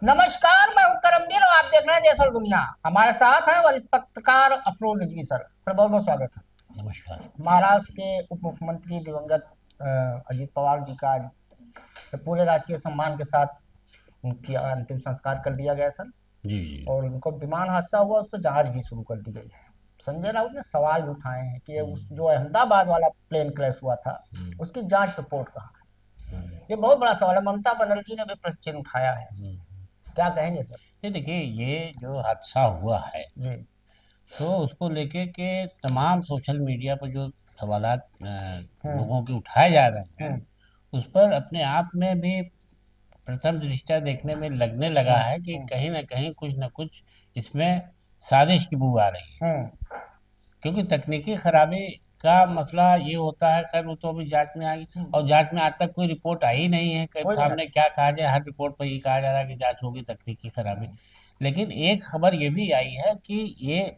नमस्कार, मैं हूं करमबीर और आप देख रहे हैं जैसल दुनिया। हमारे साथ हैं वरिष्ठ पत्रकार अफरोज रिजवी सर। सर, बहुत बहुत स्वागत है। नमस्कार। महाराष्ट्र के उप मुख्यमंत्री दिवंगत अजीत पवार जी का आज पूरे राजकीय सम्मान के साथ उनकी अंतिम संस्कार कर दिया गया सर। जी जी। और उनको विमान हादसा हुआ, उस पर जांच भी शुरू कर दी गई है। संजय राउत ने सवाल भी उठाए हैं कि उस जो अहमदाबाद वाला प्लेन क्रैश हुआ था उसकी जांच रिपोर्ट कहाँ है। ये बहुत बड़ा सवाल है। ममता बनर्जी ने भी प्रश्न चिन्ह उठाया है। क्या कहेंगे सर? ये देखिए, ये जो हादसा हुआ है जी। तो उसको लेके के तमाम सोशल मीडिया पर जो सवालात हम्म। लोगों के उठाए जा रहे हैं, हम्म। उस पर अपने आप में भी प्रथम दृष्टया देखने में लगने लगा हम्म। है कि हम्म। कहीं ना कहीं कुछ न कुछ इसमें साजिश की बू आ रही है। हम्म। क्योंकि तकनीकी खराबी का मसला ये होता है, खैर वो तो अभी जांच में आएगी, हम्म। और जांच में आज तक कोई रिपोर्ट आई नहीं है कि वही है। सामने क्या कहा जाए। हर रिपोर्ट पर ये कहा जा रहा है कि जांच होगी तकनीकी खराबी। लेकिन एक खबर ये भी आई है कि ये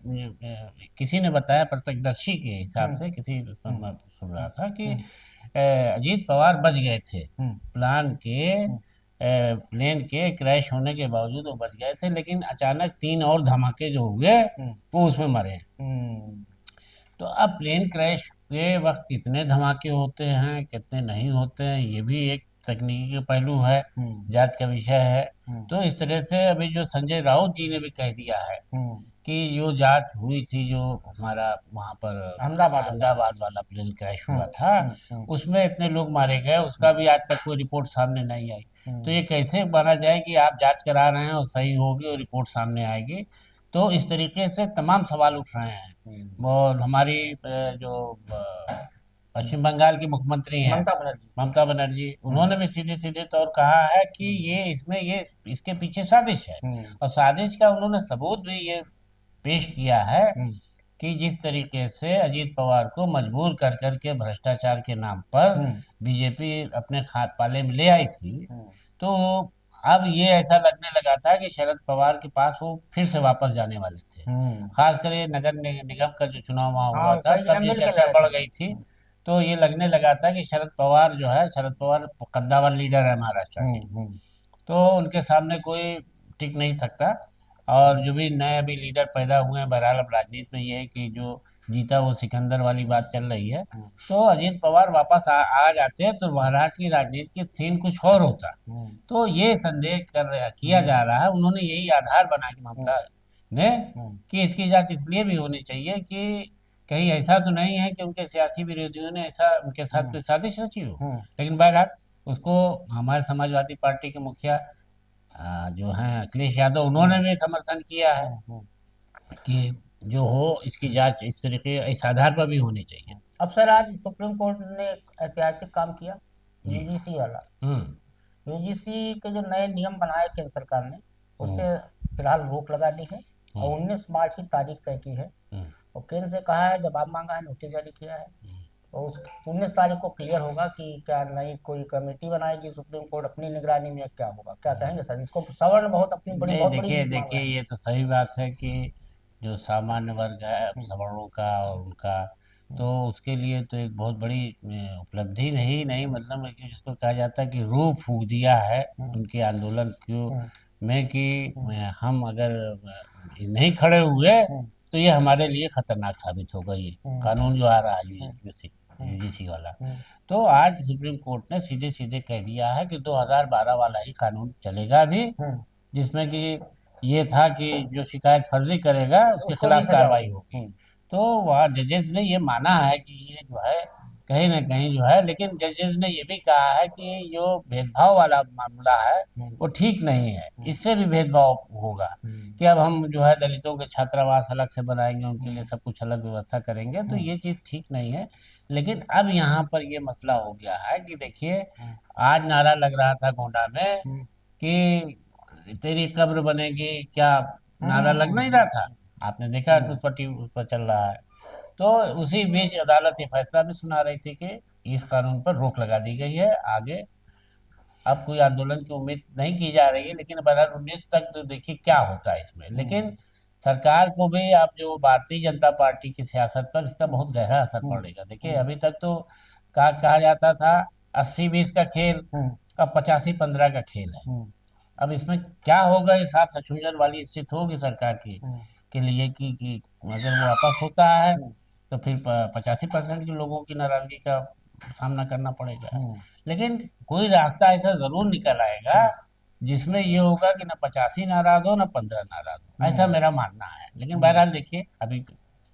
किसी ने बताया, प्रत्यक्षदर्शी के हिसाब हम्म। से, किसी हम्म। मैं सुन रहा था कि हम्म। अजीत पवार बच गए थे। हम्म। प्लान के हम्म। प्लेन के क्रैश होने के बावजूद वो बच गए थे, लेकिन अचानक तीन और धमाके जो हुए हम्म। वो उसमें मरे। हम्म। तो अब प्लेन क्रैश के वक्त कितने धमाके होते हैं, कितने नहीं होते हैं, ये भी एक तकनीकी का पहलू है, हम्म। जांच का विषय है। हम्म। तो इस तरह से अभी जो संजय राउत जी ने भी कह दिया है हम्म। कि जो जांच हुई थी, जो हमारा वहाँ पर अहमदाबाद वाला। अहमदाबाद वाला प्लेन क्रैश हम्म। हुआ था, हम्म। हम्म। उसमें इतने लोग मारे गए, हम्म। उसका भी आज तक कोई रिपोर्ट सामने नहीं आई। तो हम्म। ये कैसे माना जाए कि आप जांच करा रहे हैं और सही होगी और रिपोर्ट सामने आएगी। तो इस तरीके से तमाम सवाल उठ रहे हैं। हम्म। और हमारी जो पश्चिम बंगाल की मुख्यमंत्री हैं, ममता बनर्जी। ममता बनर्जी, हम्म। उन्होंने भी सीधे सीधे तौर कहा है कि ये इसमें ये इसके पीछे साजिश है। हम्म। और साजिश का उन्होंने सबूत भी ये पेश किया है हम्म। कि जिस तरीके से अजीत पवार को मजबूर कर करके भ्रष्टाचार के नाम पर हम्म। बीजेपी अपने खात पाले में ले आई थी, हम्म। तो अब ये ऐसा लगने लगा था कि शरद पवार के पास वो फिर से वापस जाने वाले थे। हम्म। खासकर ये नगर निगम का जो चुनाव वहाँ हुआ हाँ, था, कई तब ये मिल के चर्चा लड़े थे। बढ़ गई थी। तो ये लगने लगा था कि शरद पवार जो है, शरद पवार कद्दावर लीडर है महाराष्ट्र के, हम्म। तो उनके सामने कोई टिक नहीं सकता। और जो भी नए अभी लीडर पैदा हुए हैं, बहरहाल अब राजनीति में ये है कि जो जीता वो सिकंदर वाली बात चल रही है। हम्म। तो अजीत पवार वापस आ जाते तो महाराष्ट्र की राजनीति की सीन कुछ और होता। हम्म। तो ये संदेह किया जा रहा है, उन्होंने यही आधार बना के हम्म। ममता ने, हम्म। कि इसकी जांच इसलिए भी होनी चाहिए कि कहीं ऐसा तो नहीं है कि उनके सियासी विरोधियों ने ऐसा उनके साथ हम्म। कोई साजिश रची हो। हम्म। लेकिन बहरहाल उसको हमारे समाजवादी पार्टी के मुखिया जो हैं अखिलेश यादव, उन्होंने हम्म। भी समर्थन किया है हम्म। कि जो हो इसकी जांच इस तरीके इस आधार पर भी होनी चाहिए। अब सर, आज सुप्रीम कोर्ट ने एक ऐतिहासिक काम किया। जी। यूजीसी वाला। हम्म। यूजीसी के जो नए नियम बनाए केंद्र सरकार ने, उस हम्म। पर फिलहाल रोक लगा दी है हम्म। और 19 मार्च की तारीख तय की है। हम्म। और केंद्र से कहा है, जवाब मांगा है, नोटिस जारी किया है। और उस 19 तारीख को क्लियर होगा कि क्या नई कोई कमेटी बनाएगी सुप्रीम कोर्ट अपनी निगरानी में, क्या होगा। क्या कहेंगे सर? इसको सवर्ण बहुत अपनी बड़ी नहीं, बहुत बड़ी देखिए जीत मान देखिए, रहे हैं। ये तो सही बात है कि जो सामान्य वर्ग है हम्म। सवर्णों का और उनका, हम्म। तो उसके लिए तो एक बहुत बड़ी उपलब्धि नहीं नहीं, मतलब है कि जिसको कहा जाता है कि रूह फूक दिया है हम्म। उनके आंदोलन को हम्म। में कि हम्म। हम अगर नहीं खड़े हुए हम्म। तो ये हमारे लिए खतरनाक साबित होगा, ये हम्म। कानून जो आ रहा है हम्म। यूजीसी हम्म। यूजीसी वाला। हम्म। तो आज सुप्रीम कोर्ट ने सीधे सीधे कह दिया है कि 2012 वाला ही कानून चलेगा भी, हम्म। जिसमें कि ये था कि जो शिकायत फर्जी करेगा उसके उसको भी खिलाफ सजा कार्रवाई होगी। होगी। तो वहाँ जजेस ने ये माना है कि ये जो है कहीं ना कहीं जो है, लेकिन जजेस ने ये भी कहा है कि जो भेदभाव वाला मामला है हम्म। वो ठीक नहीं है, हम्म। इससे भी भेदभाव होगा। हम्म। कि अब हम जो है दलितों के छात्रावास अलग से बनाएंगे, उनके लिए हम्म। सब कुछ अलग व्यवस्था करेंगे, तो हम्म। ये चीज़ ठीक नहीं है। लेकिन अब यहाँ पर ये मसला हो गया है कि देखिए, हम्म। आज नारा लग रहा था गोंडा में हम्म। कि तेरी कब्र बनेगी क्या, नारा लग नहीं रहा था। आपने देखा तो हम्म। उस पर चल रहा है। तो उसी बीच अदालत ये फैसला भी सुना रही थी कि इस कानून पर रोक लगा दी गई है, आगे अब कोई आंदोलन की उम्मीद नहीं की जा रही है। लेकिन 2019 तक तो देखिए क्या होता है इसमें। हम्म। लेकिन सरकार को भी अब जो भारतीय जनता पार्टी की सियासत पर इसका बहुत गहरा असर हम्म। पड़ेगा। देखिए, हम्म। अभी तक तो कहा जाता था 80-20 का खेल, हम्म। अब 85-15 का खेल है। हम्म। अब इसमें क्या होगा, ये साफ सचमुचर वाली स्थिति होगी सरकार की के लिए कि अगर वो वापस होता है तो फिर 85% के लोगों की नाराजगी का सामना करना पड़ेगा। लेकिन कोई रास्ता ऐसा जरूर निकल आएगा जिसमें ये होगा कि ना 85 नाराज हो ना 15 नाराज हो, ऐसा मेरा मानना है। लेकिन बहरहाल देखिए, अभी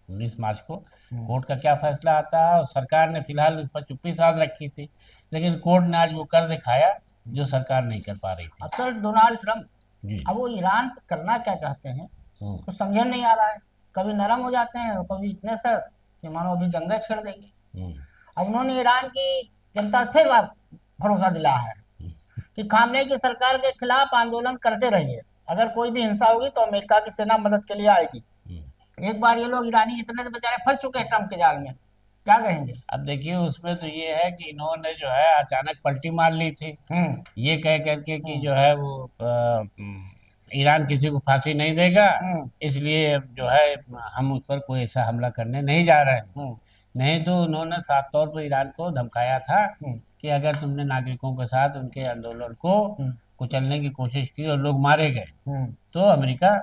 19 मार्च को कोर्ट का क्या फैसला आता है, और सरकार ने फिलहाल इस पर चुप्पी साध रखी थी, लेकिन कोर्ट ने आज वो कर दिखाया जो सरकार नहीं कर पा रही थी। अब सर डोनाल्ड ट्रम्प, जी। अब वो ईरान पे करना क्या चाहते हैं हम्म, कुछ समझ में नहीं आ रहा है। कभी नरम हो जाते हैं और कभी इतने सर कि मानो अभी जंग छेड़ देंगे। हम्म, अब उन्होंने ईरान की जनता फिर भरोसा दिलाया है कि खामने की सरकार के खिलाफ आंदोलन करते रहिए, अगर कोई भी हिंसा होगी तो अमेरिका की सेना मदद के लिए आएगी। हम्म। एक बार ये लोग ईरानी इतने तो बेचारे फंस चुके हैं ट्रम्प के जाल में, क्या कहेंगे? अब देखिए, उसमें तो ये है कि इन्होंने जो है अचानक पलटी मार ली थी, हम्म ये कह करके कि हम्म जो है वो ईरान किसी को फांसी नहीं देगा, हम्म इसलिए जो है हम उस पर कोई ऐसा हमला करने नहीं जा रहे हैं। हम्म नहीं तो उन्होंने साफ तौर पर ईरान को धमकाया था हम्म कि अगर तुमने नागरिकों के साथ उनके आंदोलन को हम्म कुचलने की कोशिश की और लोग मारे गए, हम्म तो अमेरिका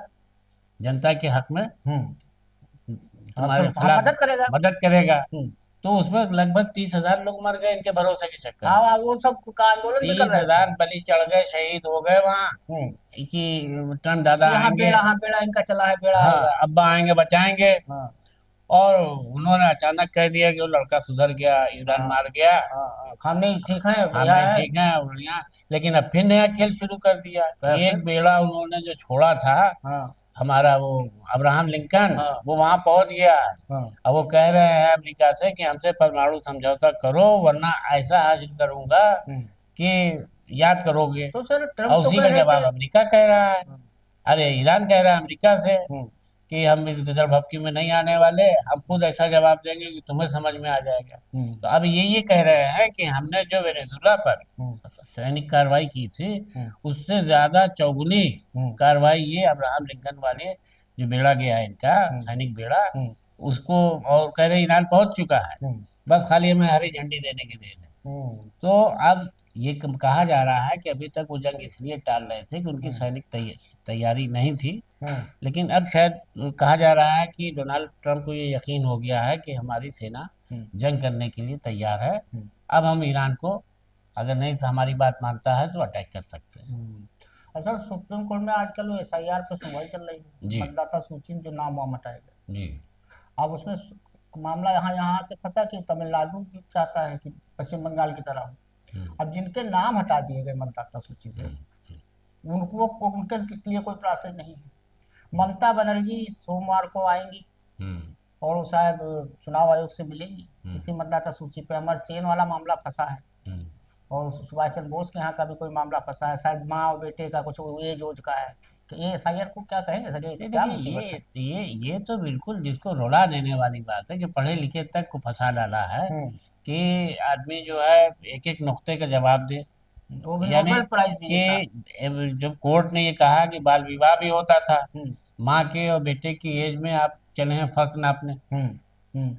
जनता के हक में हम्म तुम्हारे हाँ, खिलाफ मदद करेगा। मदद करेगा। हम्म तो उसमें लगभग 30,000 लोग मर गए इनके भरोसे के चक्कर हाँ में। वो सब का आंदोलन भी कर तीस रहे थे। हजार बलि चढ़ गए, शहीद हो गए वहां हम्म कि ट्रम्प दादा यहाँ आएंगे, बेड़ा, हाँ बेड़ा इनका चला है, बेड़ा हाँ आएगा। अब्बा आएंगे बचाएंगे। हाँ और उन्होंने अचानक कह दिया कि वो लड़का सुधर गया, ईरान हाँ मार गया, हाँ खामनेई ठीक है, हाँ बढ़िया नहीं है। ठीक है बढ़िया। लेकिन अब फिर नया खेल शुरू कर दिया। फिर एक बेड़ा उन्होंने जो छोड़ा था, हाँ हमारा वो अब्राहम लिंकन, हाँ वो वहां पहुंच गया है। हाँ अब वो कह रहे हैं अमेरिका से कि हमसे परमाणु समझौता करो, वरना ऐसा हासिल करूंगा हम्म। कि याद करोगे। तो सर ट्रम्प और तो उसी कह का रहे थे। जवाब अमेरिका कह रहा है, अरे ईरान कह रहा है अमेरिका से हम्म कि हम इस गिदड़ भपकी में नहीं आने वाले, हम खुद ऐसा जवाब देंगे कि तुम्हें समझ में आ जाएगा। हम्म तो अब ये कह रहे हैं कि हमने जो वेनेजुला पर हम्म सैनिक कार्रवाई की थी, हम्म उससे ज्यादा चौगुनी हम्म कार्रवाई ये अब्राहम लिंकन वाले जो बेड़ा गया है इनका हम्म सैनिक बेड़ा, हम्म उसको, और कह रहे ईरान पहुंच चुका है, हम्म बस खाली हमें हरी झंडी देने की देर है। हम्म तो अब ये कहा जा रहा है कि अभी तक वो जंग इसलिए टाल रहे थे कि उनकी हम्म सैनिक तैयारी नहीं थी। हम्म लेकिन अब शायद कहा जा रहा है कि डोनाल्ड ट्रंप को ये यकीन हो गया है कि हमारी सेना हम्म जंग करने के लिए तैयार है। हम्म अब हम ईरान को, अगर नहीं तो हमारी बात मानता है तो अटैक कर सकते हैं। अच्छा, सुप्रीम कोर्ट में आजकल वो एसआईआर पे सुनवाई चल रही है, जी मतदाता सूची में जो नाम वाम हटाए गए। जी। अब उसमें मामला यहाँ यहाँ आके फंसा कि तमिलनाडु भी चाहता है कि पश्चिम बंगाल की तरह हो। हम्म, अब जिनके नाम हटा दिए गए मतदाता सूची से, उनको उनके लिए कोई प्रोसेस नहीं है। ममता बनर्जी सोमवार को आएंगी हम्म, और वो शायद चुनाव आयोग से मिलेंगी। हम्म, इसी मतदाता सूची पे अमर सेन वाला मामला फंसा है, हम्म, और सुभाष चंद्र बोस के यहाँ का भी कोई मामला फंसा है, शायद माँ और बेटे का कुछ एज ओज का है। तो ये एसआईआर को क्या कहेंगे सर, ये ये क्या देखिए, मुसीबत है? ये तो बिल्कुल जिसको रुला देने वाली बात है कि पढ़े लिखे तक को फंसा डाला है हम्म कि आदमी जो है एक एक नुक्ते का जवाब दे। वो भी यानी नोबेल प्राइज भी जीता। कि जब कोर्ट ने ये कहा कि बाल विवाह भी होता था, हम्म माँ के और बेटे की एज में आप चले हैं फर्क नापने, हम्म हम्म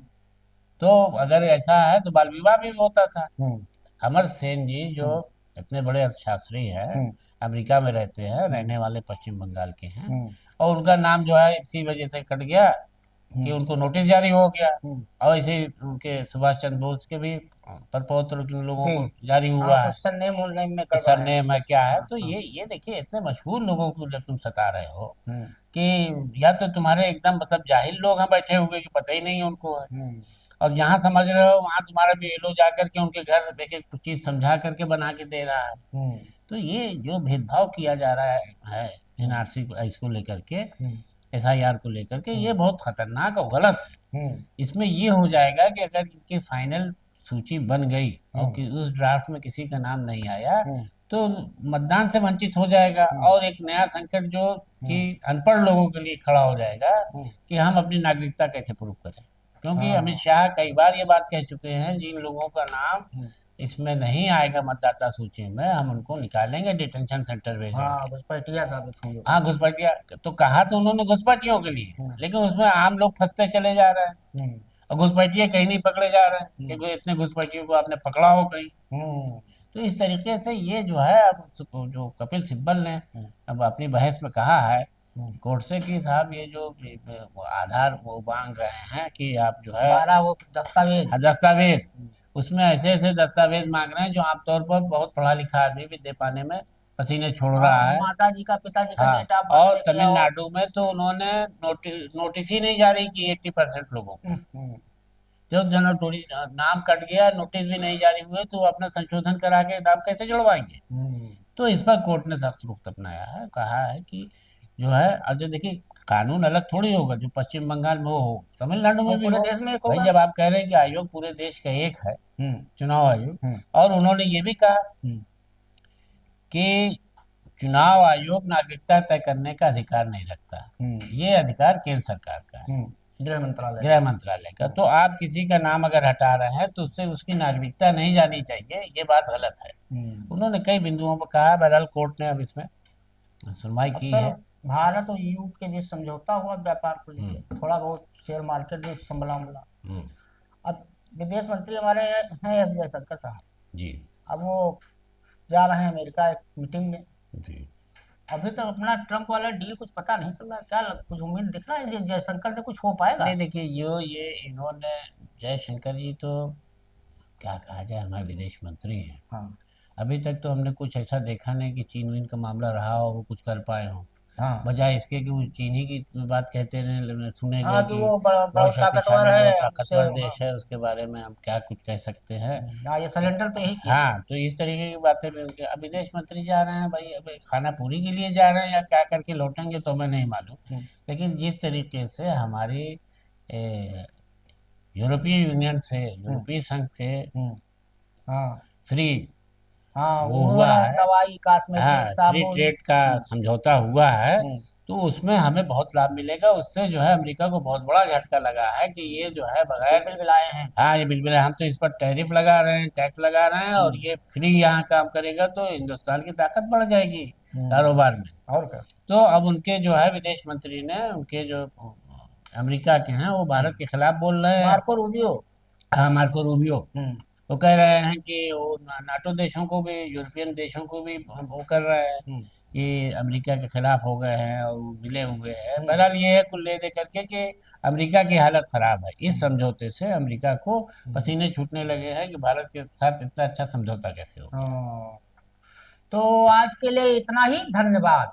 तो अगर ऐसा है तो बाल विवाह भी होता था। हम्म अमर सेन जी जो हम्म इतने बड़े अर्थशास्त्री हैं, हम्म अमेरिका में रहते हैं, हम्म रहने वाले पश्चिम बंगाल के हैं, हम्म और उनका नाम जो है इसी वजह से कट गया कि हम्म उनको नोटिस जारी हो गया। हम्म और ऐसे ही उनके सुभाष चंद्र बोस के भी प्रपौत्र के लोगों जी को जारी हाँ, हुआ है कुछ सरनेम उननेम में कि गड़बड़ है। सरनेम है क्या है। हाँ तो हाँ ये देखिए, इतने मशहूर लोगों को जब तुम सता रहे हो हम्म कि या तो तुम्हारे एकदम मतलब जाहिल लोग हैं बैठे हुए कि पता ही नहीं उनको है, हम्म और जहाँ समझ रहे हो वहाँ तुम्हारा भी एलो जा करके उनके घर एक एक चीज समझा करके बना के दे रहा है। हम्म तो ये जो भेदभाव किया जा रहा है हम्म एनआरसी को, इसको लेकर के, हम्म एसआईआर को लेकर के, ये हम्म बहुत खतरनाक और गलत है। हम्म इसमें ये हो जाएगा कि अगर इनकी फाइनल सूची बन गई और हम्म कि उस ड्राफ्ट में किसी का नाम नहीं आया, हम्म तो मतदान से वंचित हो जाएगा, हम्म और एक नया संकट जो कि हम्म अनपढ़ लोगों के लिए खड़ा हो जाएगा हम्म कि हम अपनी नागरिकता कैसे प्रूव करें। क्योंकि अमित हाँ शाह कई बार ये बात कह चुके हैं, जिन लोगों का नाम हम्म, इसमें नहीं आएगा मतदाता सूची में, हम उनको निकालेंगे, डिटेंशन सेंटर हाँ भेजेंगे। घुसपैठिया साबित होंगे। हाँ घुसपैठिया, तो कहा तो उन्होंने घुसपैठियों के लिए, हम्म लेकिन उसमें आम लोग फंसते चले जा रहे हैं, हम्म और घुसपैठिए कहीं नहीं पकड़े जा रहे हैं हम्म कि इतने घुसपैठियों को आपने पकड़ा हो कहीं। हम्म तो इस तरीके से ये जो है अब जो कपिल सिब्बल ने अब अपनी बहस में कहा है कोर्ट से कि साहब ये जो वो आधार वो मांग रहे हैं कि आप जो है 12 वो दस्तावेज। दस्तावेज, उसमें ऐसे ऐसे दस्तावेज मांग रहे हैं जो आमतौर पर बहुत पढ़ा लिखा आदमी भी दे पाने में पसीने छोड़ रहा है। माता जी का, पिताजी का हाँ, डेट ऑफ बर्थ और लेके आओ। तमिलनाडु में तो उन्होंने नोटिस ही नहीं जारी की 80% लोगों को। जब जो नोटिस नाम कट गया, नोटिस भी नहीं जारी हुए, तो वो अपना संशोधन करा के नाम कैसे जुड़वाएंगे। तो इस पर कोर्ट ने सख्त रुख अपनाया है, कहा है कि जो है अच्छा देखिए कानून अलग थोड़ी होगा, जो पश्चिम बंगाल में वो हो तमिलनाडु वो में भी पूरे हो। देश में एक भाई होगा। जब आप कह रहे हैं कि आयोग पूरे देश का एक है, चुनाव आयोग, और उन्होंने ये भी कहा कि चुनाव आयोग नागरिकता तय करने का अधिकार नहीं रखता, ये अधिकार केंद्र सरकार का है, गृह मंत्रालय का। तो आप किसी का नाम अगर हटा रहे हैं तो उससे उसकी नागरिकता नहीं जानी चाहिए, ये बात गलत है। उन्होंने कई बिंदुओं पर कहा, बहरहाल कोर्ट ने अब इसमें सुनवाई की है। भारत और यूरोप के बीच समझौता हुआ व्यापार को लेकर, थोड़ा बहुत शेयर मार्केट भी संभला उमला। अब विदेश मंत्री हमारे हैं एस जयशंकर साहब जी, अब वो जा रहे हैं अमेरिका एक मीटिंग में। जी, अभी तक अपना ट्रम्प वाला डील कुछ पता नहीं चल रहा, क्या कुछ उम्मीद दिख रहा है जयशंकर से कुछ हो पाएगा? नहीं देखिए ये इन्होंने जयशंकर जी तो क्या कहा जाए हमारे विदेश मंत्री हैं। हाँ अभी तक तो हमने कुछ ऐसा देखा नहीं कि चीन वीन का मामला रहा हो, वो कुछ कर पाए हो। हाँ बजाय इसके कि वो चीन ही की बात कहते रहे, सुने हाँ गए कि कि वो बड़ा बहुत ताकतवर शक्तिशाली, है बहुत उससे। ताकतवर हाँ देश है, उसके बारे में हम क्या कुछ कह सकते हैं। हाँ, ये सिलेंडर तो यही किए थे। हाँ, तो इस तरीके की बातें भी उनके, अब विदेश मंत्री जा रहे हैं भाई, अब खाना पूरी के लिए जा रहे हैं या क्या करके लौटेंगे तो मैं नहीं मालूम। लेकिन जिस तरीके से हमारी यूरोपीय यूनियन से, यूरोपीय संघ से हाँ फ्री हाँ वो हुआ है, दवाई, कॉस्मेटिक, हाँ, फ्री साबुन। ट्रेड का समझौता हुआ है, हम्म, तो उसमें हमें बहुत लाभ मिलेगा। उससे जो है अमेरिका को बहुत बड़ा झटका लगा है कि ये जो है बगैर, बिल लाए हैं। हाँ ये बिल्कुल, हम तो इस पर टैरिफ लगा रहे हैं, टैक्स लगा रहे हैं, और ये फ्री यहाँ काम करेगा तो हिंदुस्तान की ताकत बढ़ जाएगी कारोबार में। और क्या? तो अब उनके जो है विदेश मंत्री ने, उनके जो अमेरिका के हैं, वो भारत के खिलाफ बोल रहे हैं। Marco Rubio. हाँ, मार्को रूबियो, वो कह रहे हैं कि वो नाटो देशों को भी, यूरोपियन देशों को भी वो कर रहे हैं कि अमेरिका के खिलाफ हो गए हैं और मिले हुए हैं। बहरहाल ये है कुल ले दे करके कि अमेरिका की हालत खराब है। इस समझौते से अमेरिका को पसीने छूटने लगे हैं कि भारत के साथ इतना अच्छा समझौता कैसे हो। तो आज के लिए इतना ही, धन्यवाद।